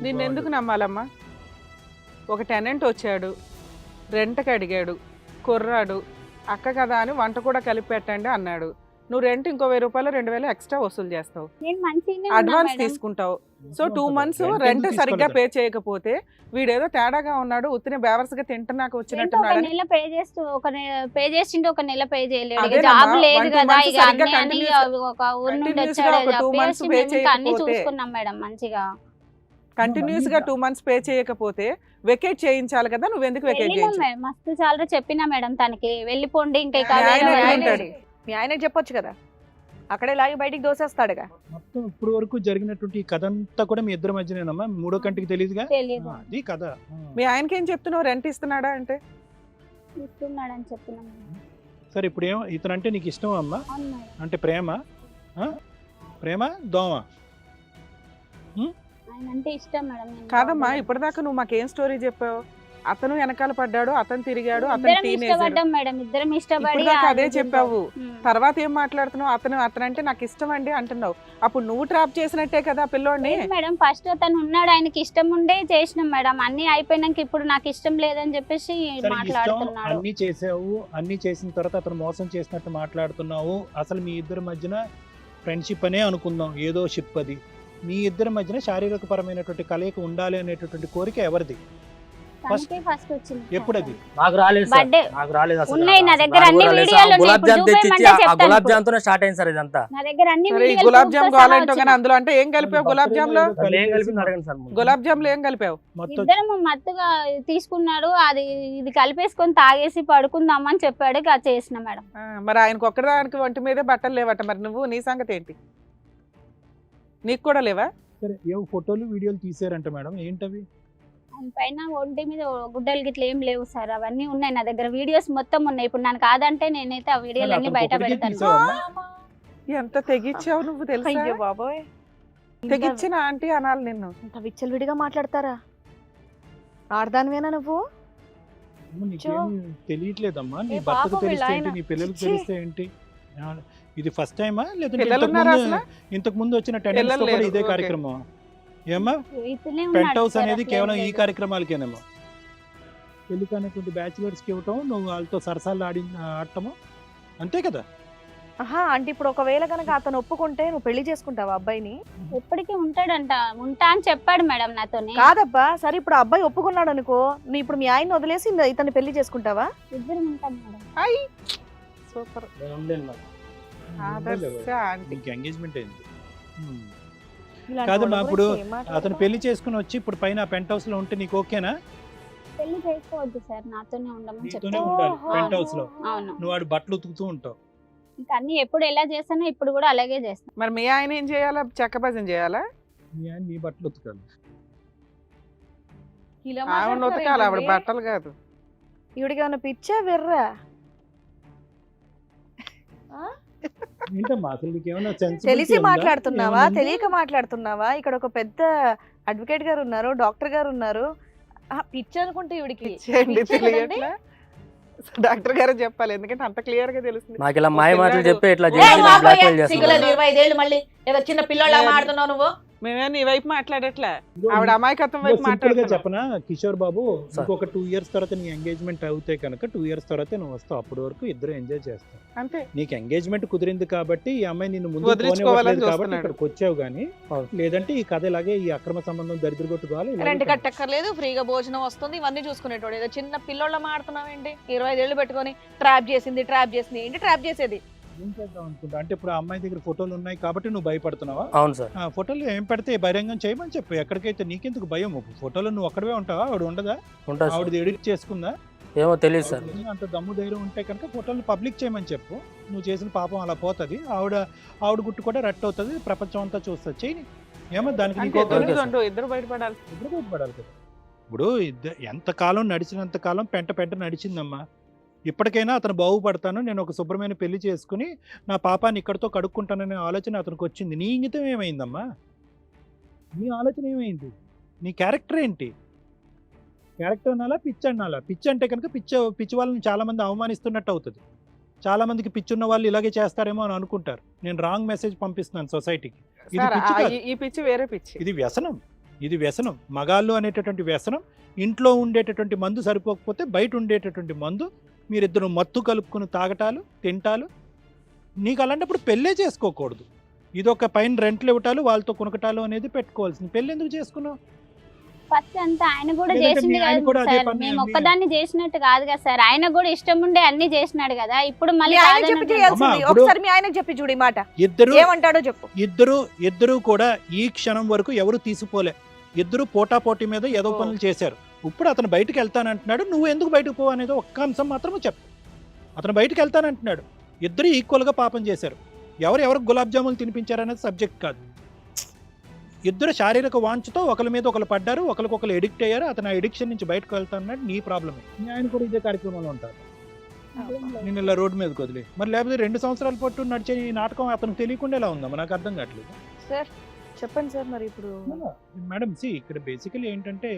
నిన్నెందుకు నమ్మాలమ్మా? ఒక టెనెంట్ వచ్చాడు, రెంట్కి అడిగాడు, కుర్రాడు, అక్క కదా అని వంట కూడా కలిపి పెట్టండి అన్నాడు. నువ్వు రెంట్ ఇంకో 1000 రూపాయలు 2000 ఎక్స్ట్రా వసూలు చేస్తావు, నేను మంచిగానే ఉన్నా అడ్వాన్స్ మేడం. తీసుకుంటావు. సో 2 months రెంట్ సరిగ్గా పే చేయకపోతే వీడేదో తేడాగా ఉన్నాడు, ఉత్తిని బేవర్స్ గా తింటున్నాక రెంట్ ఒక వచ్చినట్టున్నాడు. నెల పే చేస్తూ పే చేసిండు, ఒక నెల పే చేయలేడు. ఇక అదేనమ్మా, జాబ్ లేదు 1-2 కదా, months ఇక సరిగ్గా అన్ని అని continuous ఒక ఊరు నుండి continuous గా వచ్చాడు ఒక 2 months చెప్పేసి pay మేము ఇంకా అన్ని చేయకపోతే చూసుకున్నాం మేడం మంచిగా. కంటిన్యూస్ గా 2 months పే చేయకపోతే వెకేట్ చేయించాలి కదా, నువ్వు ఎందుకు వెకేట్ వెళ్ళినాం చేయించావు? మేడం, మస్తు చాలా చెప్పినా మేడం తనకి వెళ్ళిపోండి ఇంకా ఇక మీ ఆయన వేరే ఎక్కడ వాళ్ళు- ఉంటాడు? మీ ఆయనకి చెప్పొచ్చు కదా, అక్కడే లాగి బయటికి దోసేస్తాడుగా. మొత్తం ఇప్పుడు వరకు జరిగినటువంటి ఈ కథ అంతా కూడా మీ ఇద్దరి మధ్యనేనమ్మా, మూడో కంటికి తెలియదుగా. తెలీదు అది కథ. మీ ఆయనకి ఏం చెప్తున్నావు, రెంట్ ఇస్తున్నాడా అంటే? ఇస్తున్నాడని చెప్పినాం మేడం. సరే ఇప్పుడు ఏమో ఇతను అంటే నీకు ఇష్టమా అమ్మా? అవును మేడం. అంటే ప్రేమ ప్రేమ దోమ? ఆయన అంటే ఇష్టం మేడం. నేను కాదమ్మా, బాగున్నాను. ఇప్పటిదాకా నువ్వు మాకేం స్టోరీ చెప్పావు? అతను వెనకాల పడ్డాడు, అతను తిరిగాడు, అతను ఇద్దరం టీనేజర్. ఇష్టపడ్డాం మేడం, ఇద్దరం ఇష్టపడి ఇప్పటిదాకా అదే అది చెప్పావు. ఉమ్. తర్వాత ఏం మాట్లాడుతున్నావు? అతను అంటే నాకు ఇష్టం అండి అంటున్నావు. అప్పుడు నువ్వు ట్రాప్ చేసినట్టే కదా పిల్లోడిని. లేదు మేడం, ఫస్ట్ అతను ఉన్నాడు, ఆయనకి ఇష్టం ఉండే చేసినాం మేడం. అన్ని అయిపోయినాక ఇప్పుడు నాకు ఇష్టం లేదని చెప్పేసి సరే ఇష్టం మాట్లాడుతున్నాడు. అన్ని చేసావు, అన్ని చేసిన తర్వాత అతను మోసం చేసినట్టు మాట్లాడుతున్నావు. అసలు మీ ఇద్దరి మధ్యన ఫ్రెండ్షిప్ అనే అనుకుందాం, ఏదో షిప్ అది. మీ ఇద్దరి మధ్యన శారీరక పరమైనటువంటి కలయిక ఉండాలి అనేటటువంటి కోరిక ఎవరిది? తనకే ఫస్ట్ వచ్చింది. ఎప్పుడది? నాకు రాలేదు సార్, బర్త్డే నాకు రాలేదు అసలు. ఉన్నాయి నా దగ్గర నాకు అన్ని రాలేదు సార్. వీడియోలు ఉన్నాయి. గులాబ్ ఇప్పుడు జామ్ తెచ్చిచ్చి చూపించమంటే ఆ చెప్తాను గులాబ్ ఇప్పుడు. జామ్ తోనే స్టార్ట్ అయింది సార్ ఇదంతా. నా దగ్గర అన్ని సరే, ఈ వీడియోలు గులాబ్ జామ్ ప్రూఫ్తో సహా కావాలంటావు కానీ వచ్చినాయి. అందులో అంటే ఏం కలిపావు? గులాబ్ జామ్ లో అసలు ఏం కలిపింది అడగండి సార్ ముందు. గులాబ్ జామ్ లో ఏం కలిపావు? మొత్తం ఇద్దరం మత్తుగా తీసుకున్నాడు, అది ఇది కలిపేసుకొని తాగేసి పడుకుందామని చెప్పాడు, ఇక చేసిన మేడం. మరి ఆయనకు ఒక్కదానికి ఒంటి మీదే బట్టలు లేవట, మరి నువ్వు నీ సంగతి ఏంటి? నీకు కూడా లేవా? సరే ఏవో ఫోటోలు వీడియోలు తీసారంట మేడం, ఏంటవి? ఆయన పైన ఒంటి మీద గుడ్డలు గిట్ల ఏం లేవు సార్, అవన్నీ ఉన్నాయి నా దగ్గర, వీడియోస్ మొత్తం ఉన్నాయి. ఇప్పుడు నాకు కాదంటే నేనైతే ఆ వీడియోలు అన్ని బయట అతనికి ఒకటికే పెడతాను. తీసావమ్మా? ఎంత తెగిచ్చావు నువ్వు తెలుసా? అయ్యో బాబోయ్, తెగిచ్చిన ఆంటీ అనాలి నిన్ను. ఇంత విచ్చలవిడిగా మాట్లాడతారా? ఆడదానివేనా నువ్వు? అమ్మ, నీకేం తెలియట్లేదమ్మా? నీ ఏ భర్తకు పాపం తెలిస్తే వీళ్ళ ఏంటి, ఆయన. నీ పిల్లలకు ఛీ. తెలిస్తే ఏంటి? ఇది ఫస్ట్ టైమా లేదంటే పిల్లలు ఉన్నారా అసలు? ఇంతకు ముందు వచ్చిన పిల్లలు టెండెన్స్ తో కూడా లేరు, ఇదే ఓకే. కార్యక్రమం ఏమ్మా? ఇతనే పెంట్ ఉన్నాడు హౌస్ సార్, అనేది అసలు కేవలం ఏం ఈ లేదు. కార్యక్రమాలకేనేమో. పెళ్లి కానటువంటి బ్యాచులర్స్ కి ఇవ్వటం, నువ్వు వాళ్ళతో సరసాలు ఆడటము, అంతే కదా? ఆహా, అంటే ఇప్పుడు ఒకవేళ కనుక అతను ఒప్పుకుంటే నువ్వు పెళ్లి చేసుకుంటావా అబ్బాయిని? ఎప్పటికీ ఉంటాడంట, ఉంటా అని చెప్పాడు మేడం నాతోని. కాదబ్బా, సరే ఇప్పుడు ఆ అబ్బాయి ఒప్పుకున్నాడు అనుకో, నీ ఇప్పుడు మీ ఆయన వదిలేసి ఇతన్ని పెళ్లి చేసుకుంటావా? ఇద్దరం ఉంటాం మేడం. అయ్ సూపర్. నేను ఉండలేను మేడం. ఆదర్శ ఆంటీ. నీకు ఎంగేజ్మెంట్ అయింది. ఇలాంటి కాదమ్మా, వాళ్ళ ఇప్పుడు గురించి ఏం మాట్లాడతావు? అతను పెళ్లి చేసుకుని వచ్చి ఇప్పుడు పైన పెంట్ హౌస్ లో ఉంటే నీకు ఓకేనా? పెళ్లి చేసుకోవద్దు సార్, నాతోనే ఉండమని నీతోనే చెప్తాను. ఉండాలి ఓహో. పెంట్ హౌస్ లో. అవును, నువ్వు వాడు బట్టలు ఉతుకుతూ ఉంటావు. ఇంకా అన్ని ఎప్పుడు ఎలా చేస్తానో ఇప్పుడు కూడా అలాగే చేస్తాను. మరి మీ ఆయన ఏం చేయాలా? చెక్క భజన చేయాలా? నీ ఆయన నీ బట్టలు ఉతకాలి. ఇలా ఆవిడ మాట్లాడతారా ఉతకాలి, ఆవిడ ఏంటండి? బట్టలు కాదు. ఈవిడికి ఏమైనా పిచ్చా వెర్రా? ఏంటమ్మా అసలు నీకేమైనా తెలిసి మాట్లాడుతున్నావా, తెలియక మాట్లాడుతున్నావా? ఇక్కడ ఒక పెద్ద అడ్వకేట్ గారు ఉన్నారు, డాక్టర్ గారు ఉన్నారు. పిచ్చి అనుకుంటే ఈవిడికి చేయండి, పిచ్చే కదండి? తెలియట్లా? డాక్టర్ గారు చెప్పాలి, ఎందుకంటే అంత క్లియర్ గా తెలుస్తుంది. నాకు ఇలా మాయ మాటలు పిల్లాడు. చెప్పి ఇట్లా ఏ చేసి బాబోయ్, బ్లాక్మెయిల్ చేస్తున్నాడు. సిగ్గులేదు, 25 ఏళ్ళు మళ్ళీ ఏదో చిన్న పిల్లోళ్ళ మాడుతున్నావు నువ్వు. మేమే నీ వైపు మాట్లాడట్లే, ఆవిడ అమాయకత్వం వైపు సింపుల్ గా మాట్లాడుతున్నా. చెప్పనా కిషోర్ బాబు, సార్. ఇంకొక 2 years తర్వాత నీ ఎంగేజ్మెంట్ అవుతే కనుక 2 years తర్వాత నువ్వు వస్తావు. అప్పటి వరకు ఇద్దరు ఎంజాయ్ చేస్తావు. అంతే. నీకు ఎంగేజ్మెంట్ కుదిరింది కాబట్టి ఈ అమ్మాయి నిన్ను ముందు వదిలించుకోవాలని పోనివ్వట్లేదు కాబట్టి చూస్తున్నాడు. ఇక్కడికి వచ్చావు గానీ, అవును. లేదంటే ఈ కథ ఇలాగే ఈ అక్రమ సంబంధం దరిద్ర కొట్టుకోవాలి. రెంట్ కట్టక్కర్లేదు, ఫ్రీగా భోజనం వస్తుంది, ఇవన్నీ చూసుకునేటోడు. ఏదో చిన్న పిల్లోళ్ళ మాడుతున్నావు ఏంటి? 25 ఏళ్ళు పెట్టుకొని ట్రాప్ చేసింది ఏంటి ట్రాప్ చేసేది? ఏం చేద్దాం అనుకుంటా అంటే ఇప్పుడు ఆ అమ్మాయి దగ్గర ఫోటోలు ఉన్నాయి కాబట్టి నువ్వు భయపడుతున్నావా? అవును సార్. ఆ ఫోటోలు ఏం పెడితే బహిరంగం చేయమని చెప్పు. ఎక్కడికైతే నీకెందుకు భయం? ఫోటోలో నువ్వు ఒక్కడవే ఉంటావా? ఆవిడ ఉండదా? ఉంటా సార్. ఆవిడది ఎడిట్ చేసుకుందా? ఏమో తెలియదు సార్. అంత దమ్ము ధైర్యం ఉంటే కనుక ఫోటోలు పబ్లిక్ చేయమని చెప్పు. నువ్వు చేసిన పాపం అలా పోతుంది. ఆవిడ గుట్టు కూడా రట్ అవుతుంది, ప్రపంచం అంతా చూస్తుంది. చేయని ఏమో దానికి అంతే, నీకు ఒక దొరికి- దొరికిందంటూ ఇద్దరు బయటపడాలి. ఇద్దరు బయటపడాలి కదా. ఇప్పుడు ఎంతకాలం నడిచినంత కాలం పెంట నడిచిందమ్మా. ఇప్పటికైనా అతను బాగుపడతాను, నేను ఒక శుభ్రమైన పెళ్లి చేసుకుని నా పాపాన్ని ఇక్కడితో కడుక్కుంటాననే ఆలోచన అతనికి వచ్చింది. నీ ఇంగితం ఏమైందమ్మా? నీ ఆలోచన ఏమైంది? నీ క్యారెక్టర్ ఏంటి? క్యారెక్టర్ అనాలా, పిచ్చి అనాలా? పిచ్చి అంటే కనుక పిచ్చి వాళ్ళని చాలామంది అవమానిస్తున్నట్టు అవుతుంది. చాలామందికి పిచ్చున్న వాళ్ళు ఇలాగే చేస్తారేమో అని అనుకుంటారు. నేను రాంగ్ మెసేజ్ పంపిస్తున్నాను సొసైటీకి. ఇది సార్, పిచ్చి కాదు. ఈ పిచ్చి వేరే పిచ్చి. ఇది వ్యసనం. ఇది వ్యసనం. మగాళ్ళు అనేటటువంటి వ్యసనం. ఇంట్లో ఉండేటటువంటి మందు సరిపోకపోతే బయట ఉండేటటువంటి మందు, మీరిద్దరు మత్తు కలుపుకుని తాగటాలు, తింటాలు. నీకు అలాంటప్పుడు పెళ్ళే చేసుకోకూడదు. ఇదొక పైన రెంట్లు ఇవ్వటాలు, వాళ్ళతో కొనకటాలు అనేది పెట్టుకోవాల్సింది. పెళ్ళి ఎందుకు చేసుకున్నావు? ఫస్ట్ అంతా ఆయన కూడా లేదంటే చేసింది ఆయన కదా కూడా అదే సార్, పని మేము ఒక్కదాన్ని చేసినట్టు కాదు కదా సార్, ఆయన కూడా ఇష్టం ఉండే అన్ని చేసినాడు కదా, ఇప్పుడు మీ మళ్ళీ ఆయన కాదని చెప్పి అంటున్నాడు. చేయాల్సింది. అమ్మా, ఇప్పుడు- ఒకసారి మీ ఆయనకు చెప్పి చూడు ఈ మాట, ఇద్దరు ఏమంటాడో చెప్పు. ఇద్దరు కూడా ఈ క్షణం వరకు ఎవరు తీసిపోలే. ఇద్దరు పోటాపోటీ మీద ఏదో ఓ. పనులు చేశారు. ఇప్పుడు అతను బయటకు వెళ్తానంటున్నాడు. నువ్వు ఎందుకు బయటకు పో అనేది ఒక్క అంశం మాత్రమే చెప్పు. అతను బయటకు వెళ్తానంటున్నాడు. ఇద్దరు ఈక్వల్గా పాపం చేశారు. ఎవరికి గులాబ్ జాములు తినిపించారనేది సబ్జెక్ట్ కాదు. ఇద్దరు శారీరక వాంఛతో ఒకరి మీద ఒకరు పడ్డారు, ఒకరికొకరు ఎడిక్ట్ అయ్యారు. అతను ఆ ఎడిక్షన్ నుంచి బయటకు వెళ్తానన్నాడు. నీ ప్రాబ్లమే. ఆయన కూడా ఇదే కార్యక్రమంలో ఉంటారు. నేను ఇలా రోడ్డు మీదకి వదిలే, మరి లేకపోతే 2 సంవత్సరాల పాటు నడిచే ఈ నాటకం అతనికి తెలియకుండా ఎలా ఉందమ్మా? నాకు అర్థం కావట్లేదు. సార్ చెప్పండి సార్, మరి ఇప్పుడు మేడం ఇక్కడ బేసికలీ ఏంటంటే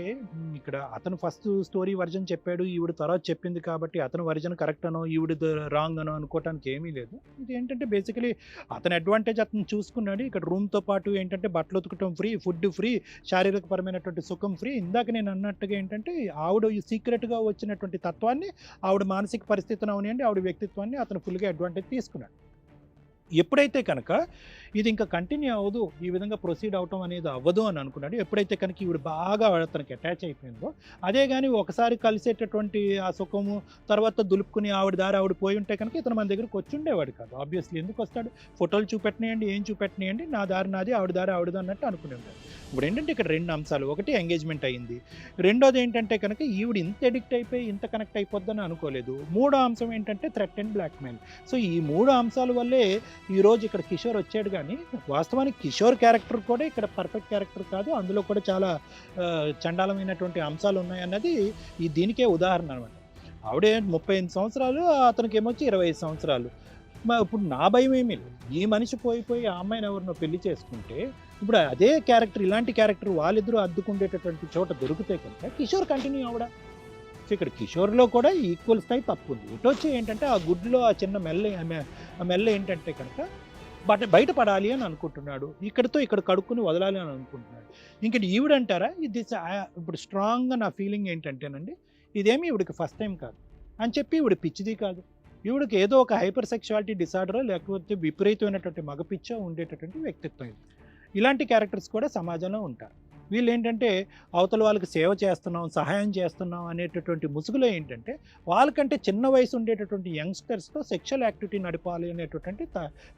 ఇక్కడ అతను ఫస్ట్ స్టోరీ వర్జన్ చెప్పాడు, ఈవిడ తర్వాత చెప్పింది కాబట్టి అతను వర్జన్ కరెక్ట్ అనో ఈవిడ రాంగ్ అనో అనుకోవటానికి ఏమీ లేదు. ఇది ఏంటంటే బేసికలీ అతని అడ్వాంటేజ్ అతను చూసుకున్నాడు. ఇక్కడ రూమ్తో పాటు ఏంటంటే బట్టలు ఉతకటం ఫ్రీ, ఫుడ్ ఫ్రీ, శారీరకపరమైనటువంటి సుఖం ఫ్రీ. ఇందాక నేను అన్నట్టుగా ఏంటంటే ఆవిడ సీక్రెట్గా వచ్చినటువంటి తత్వాన్ని, ఆవిడ మానసిక పరిస్థితిని అవనివ్వండి, ఆవిడ వ్యక్తిత్వాన్ని అతను ఫుల్గా అడ్వాంటేజ్ తీసుకున్నాడు. ఎప్పుడైతే కనుక ఇది ఇంకా కంటిన్యూ అవ్వదు, ఈ విధంగా ప్రొసీడ్ అవటం అనేది అవ్వదు అని అనుకున్నాడు. ఎప్పుడైతే కనుక ఈవిడ బాగా అతనికి అటాచ్ అయిపోయిందో, అదే కానీ ఒకసారి కలిసేటటువంటి ఆ సుఖము తర్వాత దులుపుకుని ఆవిడ దారి ఆవిడ పోయి ఉంటే కనుక ఇతను మన దగ్గరకు వచ్చి ఉండేవాడు కాదు. ఆబ్వియస్లీ ఎందుకు వస్తాడు? ఫోటోలు చూపెట్టినాయండి, ఏం చూపెట్టినాయండి, నా దారి నాది, ఆవిడ దారి ఆవిడది అన్నట్టు అనుకునే ఉంటాడు. ఇప్పుడు ఏంటంటే ఇక్కడ 2 అంశాలు. ఒకటి ఎంగేజ్మెంట్ అయ్యింది, రెండోది ఏంటంటే కనుక ఈవిడ ఇంత ఎడిక్ట్ అయిపోయి ఇంత కనెక్ట్ అయిపోద్దని అనుకోలేదు. మూడో అంశం ఏంటంటే థ్రెట్ అండ్ బ్లాక్మెయిల్. సో ఈ 3 అంశాల వల్లే ఈరోజు ఇక్కడ కిషోర్ వచ్చాడు. కానీ వాస్తవానికి కిషోర్ క్యారెక్టర్ కూడా ఇక్కడ పర్ఫెక్ట్ క్యారెక్టర్ కాదు, అందులో కూడా చాలా చండాలమైనటువంటి అంశాలు ఉన్నాయన్నది ఈ దీనికే ఉదాహరణ అనమాట. ఆవిడే 38 సంవత్సరాలు, అతనికి ఏమొచ్చి 25 సంవత్సరాలు. ఇప్పుడు నా భయం ఏమీ లేదు. ఈ మనిషి పోయి ఆ అమ్మాయిని ఎవరినో పెళ్లి చేసుకుంటే ఇప్పుడు అదే క్యారెక్టర్, ఇలాంటి క్యారెక్టర్ వాళ్ళిద్దరూ అద్దుకుండేటటువంటి చోట దొరికితే కనుక కిషోర్ కంటిన్యూ అవడా. సో ఇక్కడ కిషోర్లో కూడా ఈక్వల్ స్థాయి తప్పు ఉంది. ఇటు వచ్చి ఏంటంటే ఆ గుడ్లో ఆ చిన్న మెల్ల ఏంటంటే కనుక బయటపడాలి అని అనుకుంటున్నాడు. ఇక్కడితో ఇక్కడ కడుక్కుని వదలాలి అని అనుకుంటున్నాడు. ఇంక ఈవిడంటారా ఇది ఇప్పుడు స్ట్రాంగ్గా నా ఫీలింగ్ ఏంటంటేనండి, ఇదేమి ఈవిడికి ఫస్ట్ టైం కాదు అని చెప్పి ఈవిడ పిచ్చిది కాదు. ఈవిడికి ఏదో ఒక హైపర్ సెక్షువాలిటీ డిసార్డరో లేకపోతే విపరీతమైనటువంటి మగపిచ్చో ఉండేటటువంటి వ్యక్తిత్వం ఇది. ఇలాంటి క్యారెక్టర్స్ కూడా సమాజంలో ఉంటారు. వీళ్ళు ఏంటంటే అవతల వాళ్ళకి సేవ చేస్తున్నాం, సహాయం చేస్తున్నాం అనేటటువంటి ముసుగులో ఏంటంటే వాళ్ళకంటే చిన్న వయసు ఉండేటటువంటి యంగ్స్టర్స్తో సెక్షువల్ యాక్టివిటీ నడపాలి అనేటటువంటి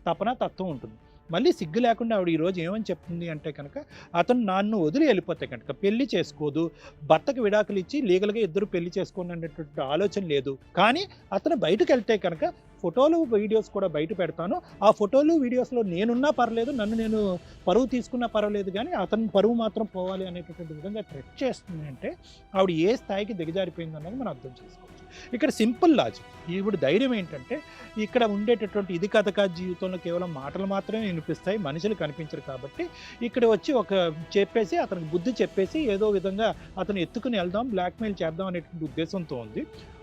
తపన తత్వం ఉంటుంది. మళ్ళీ సిగ్గు లేకుండా ఆవిడ ఈరోజు ఏమని చెప్తుంది అంటే కనుక అతను నన్ను వదిలి వెళ్ళిపోతే కనుక పెళ్లి చేసుకోదు, భర్తకు విడాకులు ఇచ్చి లీగల్గా ఇద్దరు పెళ్లి చేసుకోండి అనేటువంటి ఆలోచన లేదు. కానీ అతను బయటకు వెళ్తే కనుక ఫోటోలు వీడియోస్ కూడా బయట పెడతాను, ఆ ఫోటోలు వీడియోస్లో నేనున్నా పర్లేదు, నన్ను నేను పరువు తీసుకున్నా పర్వాలేదు, కానీ అతని పరువు మాత్రం పోవాలి అనేటటువంటి విధంగా థ్రెట్ చేస్తుంది. అంటే ఆవిడ ఏ స్థాయికి దిగజారిపోయింది అన్నది మనం అర్థం చేసుకోవచ్చు. ఇక్కడ సింపుల్ లాజిక్. ఈవిడ ధైర్యం ఏంటంటే ఇక్కడ ఉండేటటువంటి ఇది కథ కాదు, జీవితంలో కేవలం మాటలు మాత్రమే వినిపిస్తాయి, మనుషులు కనిపించరు. కాబట్టి ఇక్కడ వచ్చి ఒక చెప్పేసి అతనికి బుద్ధి చెప్పేసి ఏదో విధంగా అతను ఎత్తుకుని వెళ్దాం, బ్లాక్మెయిల్ చేద్దాం అనేటువంటి ఉద్దేశంతో ఉంది.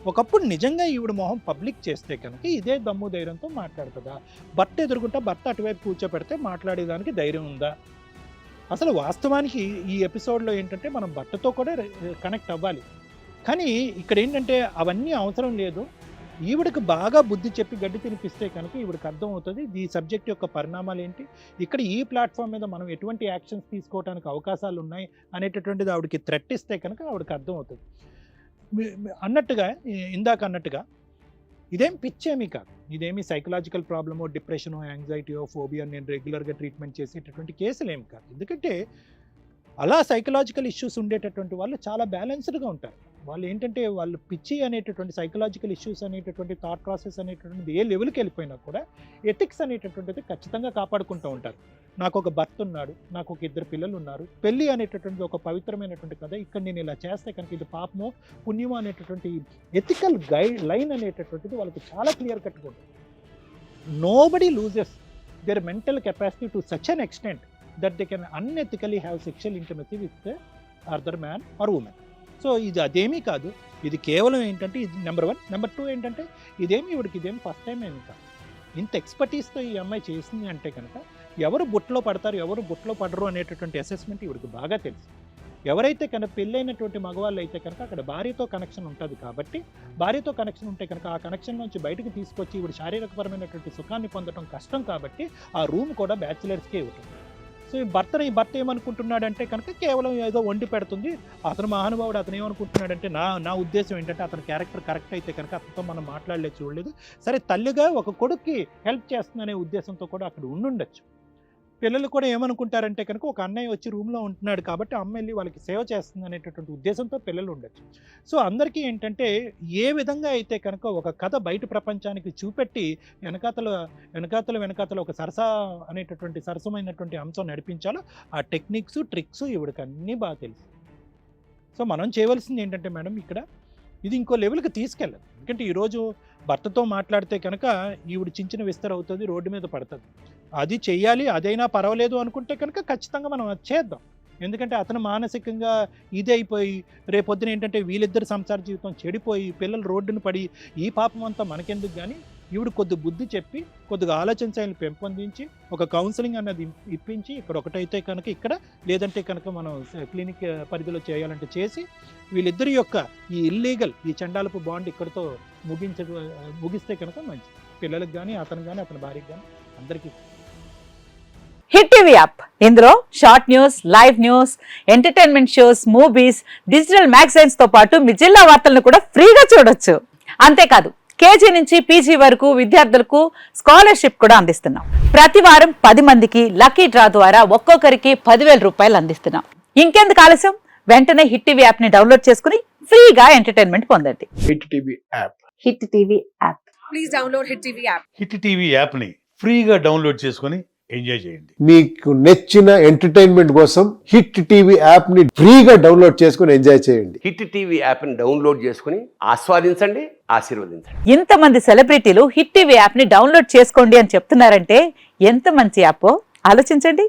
ఒకప్పుడు నిజంగా ఈవిడ మొహం పబ్లిక్ చేస్తే కనుక ఇదే దమ్ము ధైర్యంతో మాట్లాడుతుందా? భర్త ఎదుర్కొంటా భర్త అటువైపు కూర్చోపెడితే మాట్లాడేదానికి ధైర్యం ఉందా? అసలు వాస్తవానికి ఈ ఎపిసోడ్లో ఏంటంటే మనం భర్తతో కూడా కనెక్ట్ అవ్వాలి. కానీ ఇక్కడ ఏంటంటే అవన్నీ అవసరం లేదు. ఈవిడకి బాగా బుద్ధి చెప్పి గడ్డి తినిపిస్తే కనుక ఈవిడకి అర్థమవుతుంది ఈ సబ్జెక్ట్ యొక్క పరిణామాలు ఏంటి, ఇక్కడ ఈ ప్లాట్ఫామ్ మీద మనం ఎటువంటి యాక్షన్స్ తీసుకోవడానికి అవకాశాలు ఉన్నాయి అనేటటువంటిది ఆవిడకి థ్రెట్ ఇస్తే కనుక ఆవిడకి అర్థమవుతుంది. అన్నట్టుగా ఇందాక అన్నట్టుగా ఇదేం పిచ్చేమీ కాదు, ఇదేమి సైకలాజికల్ ప్రాబ్లమో, డిప్రెషనో, యాంగ్జైటీయో, ఫోబియో నేను రెగ్యులర్గా ట్రీట్మెంట్ చేసేటటువంటి కేసులు ఏమి కాదు. ఎందుకంటే అలా సైకలాజికల్ ఇష్యూస్ ఉండేటటువంటి వాళ్ళు చాలా బ్యాలెన్స్డ్గా ఉంటారు. వాళ్ళు ఏంటంటే వాళ్ళు పిచ్చి అనేటటువంటి సైకలాజికల్ ఇష్యూస్ అనేటటువంటి థాట్ ప్రాసెస్ అనేటటువంటిది ఏ లెవెల్కి వెళ్ళిపోయినా కూడా ఎథిక్స్ అనేటటువంటిది ఖచ్చితంగా కాపాడుకుంటూ ఉంటారు. నాకు ఒక భర్త ఉన్నాడు, నాకు ఒక 2 పిల్లలు ఉన్నారు, పెళ్ళి అనేటటువంటిది ఒక పవిత్రమైనటువంటి కథ, ఇక్కడ నేను ఇలా చేస్తే కనుక ఇది పాపమో పుణ్యమో అనేటటువంటి ఎథికల్ గైడ్ లైన్ అనేటటువంటిది వాళ్ళకి చాలా క్లియర్ కట్గా ఉంటుంది. Nobody loses their mental capacity to such an extent that they can unethically have sexual intimacy with other man or women. So ఇది అదేమీ కాదు, ఇది కేవలం ఏంటంటే ఇది నెంబర్ 1. నెంబర్ 2 ఏంటంటే ఇదేమి ఇదేమి ఫస్ట్ టైం ఏమి కాదు. ఇంత ఎక్స్పర్టీస్తో ఈ అమ్మాయి చేసింది అంటే కనుక ఎవరు బుట్టలో పడతారు, ఎవరు బుట్టలో పడరు అనేటటువంటి అసెస్మెంట్ ఇవిడికి బాగా తెలుసు. ఎవరైతే కనుక పెళ్ళైనటువంటి మగవాళ్ళు అయితే కనుక అక్కడ భార్యతో కనెక్షన్ ఉంటుంది కాబట్టి భార్యతో కనెక్షన్ ఉంటే కనుక ఆ కనెక్షన్ నుంచి బయటకు తీసుకొచ్చి ఇప్పుడు శారీరకపరమైనటువంటి సుఖాన్ని పొందడం కష్టం కాబట్టి ఆ రూమ్ కూడా బ్యాచిలర్స్కే ఇవ్వటం. సో ఈ భర్త ఏమనుకుంటున్నాడంటే కనుక కేవలం ఏదో వండి పెడుతుంది. అతను మహానుభావుడు, అతను ఏమనుకుంటున్నాడంటే నా ఉద్దేశం ఏంటంటే అతని క్యారెక్టర్ కరెక్ట్ అయితే కనుక అతనితో మనం మాట్లాడలేదు, చూడలేదు, సరే తల్లిగా ఒక కొడుక్కి హెల్ప్ చేస్తుందనే ఉద్దేశంతో కూడా అక్కడ ఉండుండొచ్చు. పిల్లలు కూడా ఏమనుకుంటారంటే కనుక ఒక అన్నయ్య వచ్చి రూమ్లో ఉంటున్నాడు కాబట్టి అమ్మ వెళ్ళి వాళ్ళకి సేవ చేస్తుంది అనేటటువంటి ఉద్దేశంతో పిల్లలు ఉండొచ్చు. సో అందరికీ ఏంటంటే ఏ విధంగా అయితే కనుక ఒక కథ బయట ప్రపంచానికి చూపెట్టి వెనకాతల ఒక సరసమైనటువంటి అంశం నడిపించాలో ఆ టెక్నిక్స్ ట్రిక్స్ ఇవిడికి అన్నీ బాగా తెలుసు. సో మనం చేయవలసింది ఏంటంటే మేడం ఇక్కడ ఇది ఇంకో లెవెల్కి తీసుకెళ్ళదు. ఎందుకంటే ఈరోజు భర్తతో మాట్లాడితే కనుక ఈవిడ చించిన విస్తర అవుతుంది, రోడ్డు మీద పడుతుంది. అది చెయ్యాలి, అదైనా పర్వాలేదు అనుకుంటే కనుక ఖచ్చితంగా మనం అది చేద్దాం. ఎందుకంటే అతను మానసికంగా ఇది అయిపోయి రేపొద్దున ఏంటంటే వీళ్ళిద్దరు సంసార జీవితం చెడిపోయి పిల్లలు రోడ్డును పడి ఈ పాపం అంతా మనకెందుకు, కానీ ఈవిడ కొద్ది బుద్ధి చెప్పి కొద్దిగా ఆలోచన శైలిని పెంపొందించి ఒక కౌన్సిలింగ్ అన్నది ఇప్పించి ఇక్కడ ఒకటైతే కనుక ఇక్కడ, లేదంటే కనుక మనం క్లినిక్ పరిధిలో చేయాలంటే చేసి వీళ్ళిద్దరి యొక్క ఈ ఇల్లీగల్ ఈ చండాలపు బాండ్ ఇక్కడితో ముగిస్తే కనుక మంచిది పిల్లలకు కానీ అతను కానీ అతని భార్యకి కానీ అందరికీ. హిట్ టీవీ యాప్, ఇందులో short news, live news, entertainment shows, movies, digital magazines తో పాటు మీ జిల్లా వార్తలను కూడా ఫ్రీగా చూడొచ్చు. అంతేకాదు కేజీ నుంచి పీజీ వరకు విద్యార్థులకు స్కాలర్షిప్ కూడా అందిస్తున్నాం. ప్రతి వారం 10 మందికి లక్కీ డ్రా ద్వారా ఒక్కొక్కరికి 10,000 రూపాయలు అందిస్తున్నాం. ఇంకెందుకు ఆలస్యం, వెంటనే హిట్ టీవీ యాప్ ని డౌన్లోడ్ చేసుకుని ఫ్రీగా ఎంటర్టైన్మెంట్ పొందండి. Hit TV app. Hit TV app. Please download hit TV app. Hit TV యాప్ని ఫ్రీగా డౌన్లోడ్ చేసుకొని ఎంజాయ్ చేయండి. మీకు నచ్చిన ఎంటర్టైన్మెంట్ కోసం హిట్ టీవీ యాప్ ని ఫ్రీగా డౌన్లోడ్ చేసుకొని ఎంజాయ్ చేయండి. హిట్ టీవీ యాప్ ని డౌన్లోడ్ చేసుకుని ఆస్వాదించండి, ఆశీర్వదించండి. ఇంతమంది సెలబ్రిటీలు హిట్ టీవీ యాప్ ని డౌన్లోడ్ చేసుకోండి అని చెప్తున్నారంటే ఎంత మంచి యాప్ ఆలోచించండి.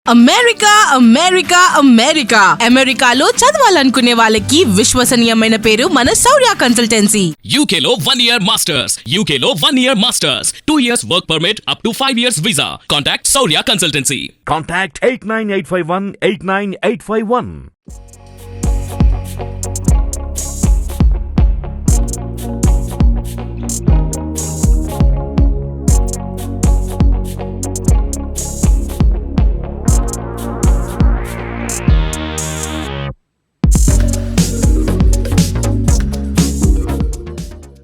అమెరికా అమెరికా అమెరికా అమెరికాలో చదవాలనుకునే వాళ్ళకి విశ్వసనీయమైన పేరు మన శౌర్య కన్సల్టెన్సీ. UK లో 1 year masters, UK లో 1 year masters, 2 years work permit up to 5 years visa. Contact Saurya Consultancy. Contact 89851 89851.